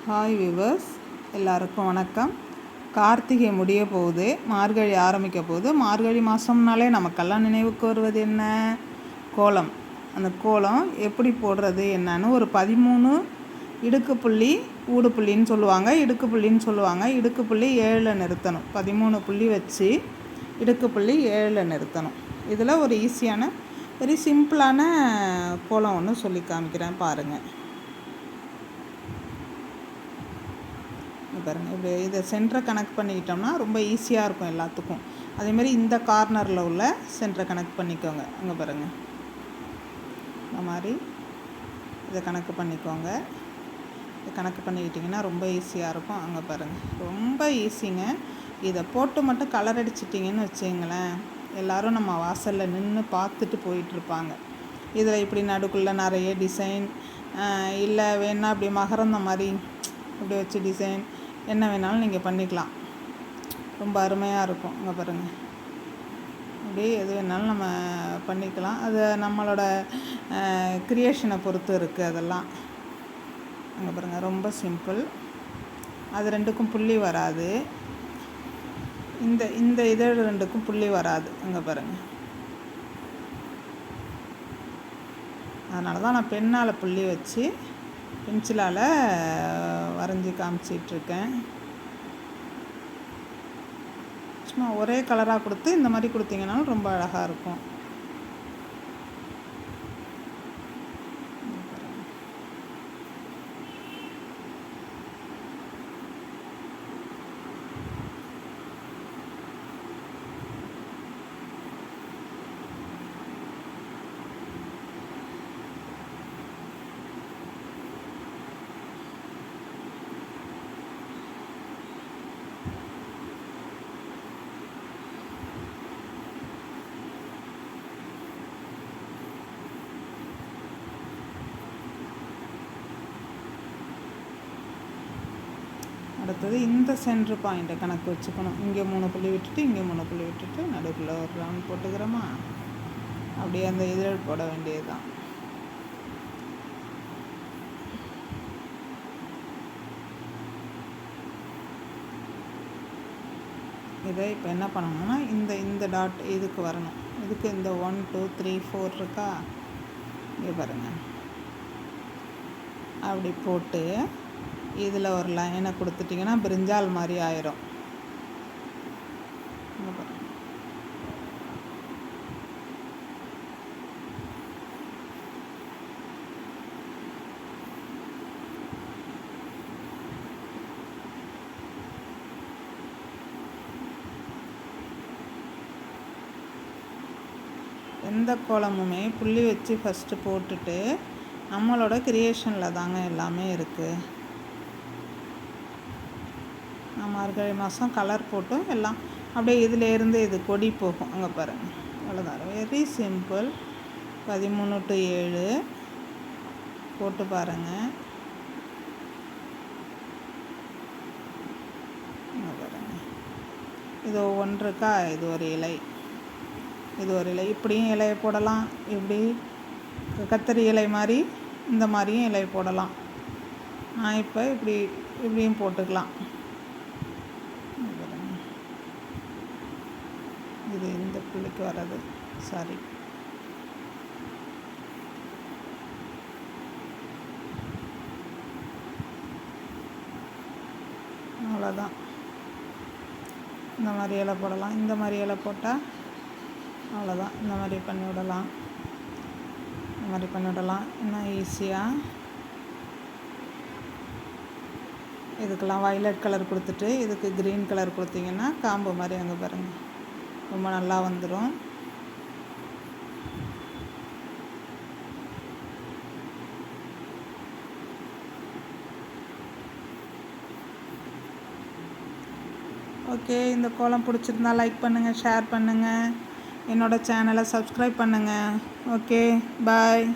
Hi viewers, எல்லாருக்கும் வணக்கம். கார்த்திகை முடிய போகுது, மார்கழி ஆரம்பிக்க போகுது. மார்கழி மாதம்னாலே நமக்கெல்லாம் நினைவுக்கு வருவது என்ன? கோலம். அந்த கோலம் எப்படி போடுறது என்னன்னு ஒரு 13 இடுக்கு புள்ளி ஊடு புள்ளின்னு சொல்லுவாங்க, இடுக்கு புள்ளின்னு சொல்லுவாங்க. இடுக்கு புள்ளி 7ல் நிறுத்தணும். 13 புள்ளி வச்சு இடுக்கு புள்ளி 7ல் நிறுத்தணும். இதில் ஒரு ஈஸியான வெரி சிம்பிளான கோலம் ஒன்று சொல்லி காமிக்கிறேன் பாருங்கள். பாருங்கள், இப்படி இதை சென்டரை கனெக்ட் பண்ணிக்கிட்டோம்னா ரொம்ப ஈஸியாக இருக்கும் எல்லாத்துக்கும். அதேமாரி இந்த கார்னரில் உள்ள சென்டரை கனெக்ட் பண்ணிக்கோங்க. அங்கே பாருங்கள், இந்த மாதிரி இதை கணக்கு பண்ணிக்கோங்க. இதை கணக்கு பண்ணிக்கிட்டிங்கன்னா ரொம்ப ஈஸியாக இருக்கும். அங்கே பாருங்கள், ரொம்ப ஈஸிங்க. இதை போட்டு மட்டும் கலர் அடிச்சிட்டிங்கன்னு வச்சுங்களேன், எல்லோரும் நம்ம வாசலில் நின்று பார்த்துட்டு போயிட்டுருப்பாங்க. இதில் இப்படி நடுக்குள்ளே நிறைய டிசைன், இல்லை வேணால் அப்படி மகரந்த மாதிரி இப்படி வச்சு டிசைன் என்ன வேணாலும் நீங்கள் பண்ணிக்கலாம். ரொம்ப அருமையாக இருக்கும். அங்கே பாருங்கள், அப்படியே எது வேணாலும் நம்ம பண்ணிக்கலாம். அது நம்மளோட க்ரியேஷனை பொறுத்து இருக்குது அதெல்லாம். அங்கே பாருங்கள், ரொம்ப சிம்பிள். அது ரெண்டுக்கும் புள்ளி வராது. இந்த இதழ் ரெண்டுக்கும் புள்ளி வராது. அங்கே பாருங்கள், அதனால தான் நான் பெண்ணால் புள்ளி வச்சு பென்சிலால் வரைஞ்சி காமிச்சிட்ருக்கேன். சும்மா ஒரே கலராக கொடுத்து இந்த மாதிரி கொடுத்தீங்கன்னாலும் ரொம்ப அழகாக இருக்கும். அடுத்தது இந்த சென்ட்ரு பாயிண்ட்டை கணக்கு வச்சுக்கணும். இங்கே 3 புள்ளி விட்டுட்டு இங்கே 3 புள்ளி விட்டுட்டு நடுவில் ஒரு ரவுண்ட் போட்டுக்கிறோமா, அப்படியே அந்த இதழ் போட வேண்டியது தான். இதை இப்போ என்ன பண்ணணும்னா இந்த டாட் இதுக்கு வரணும். இதுக்கு இந்த 1 2 3 4 இருக்கா, இங்கே பாருங்கள், அப்படி போட்டு இதில் ஒரு லைனை கொடுத்துட்டிங்கன்னா பிரிஞ்சால் மாதிரி ஆயிரும். எந்த கோலமுமே புள்ளி வச்சு ஃபஸ்ட்டு போட்டுட்டு நம்மளோட க்ரியேஷனில் தாங்க எல்லாமே இருக்குது. மார்கழி மாதம் கலர் போட்டும் எல்லாம் அப்படியே இதிலேருந்து இது கொடி போகும். அங்கே பாருங்கள், அவ்வளோதான். Very simple. 13 to 7 போட்டு பாருங்கள். அங்கே பாருங்கள், இது ஒவ்வொன்றுக்கா, இது ஒரு இலை, இது ஒரு இலை. இப்படியும் இலையை போடலாம், இப்படி கத்தரி இலை மாதிரி இந்த மாதிரியும் இலை போடலாம். நான் இப்போ இப்படியும் போட்டுக்கலாம். இது இந்த புள்ளிக்கு வர்றது, சாரி. அவ்வளோதான். இந்த மாதிரி இலை போடலாம். இந்த மாதிரி இலை போட்டால் அவ்வளோதான். இந்த மாதிரி பண்ணிவிடலாம். இந்த மாதிரி பண்ணிவிடலாம். இன்னும் ஈஸியாக இதுக்கெல்லாம் வயலட் கலர் கொடுத்துட்டு இதுக்கு க்ரீன் கலர் கொடுத்தீங்கன்னா காம்பு மாதிரி அங்கே பாருங்கள் ரொம்ப நல்லா வந்துடும். ஓகே, இந்த கோலம் பிடிச்சிருந்தா லைக் பண்ணுங்கள், ஷேர் பண்ணுங்கள், என்னோடய சேனலை சப்ஸ்கிரைப் பண்ணுங்கள். ஓகே, பாய்.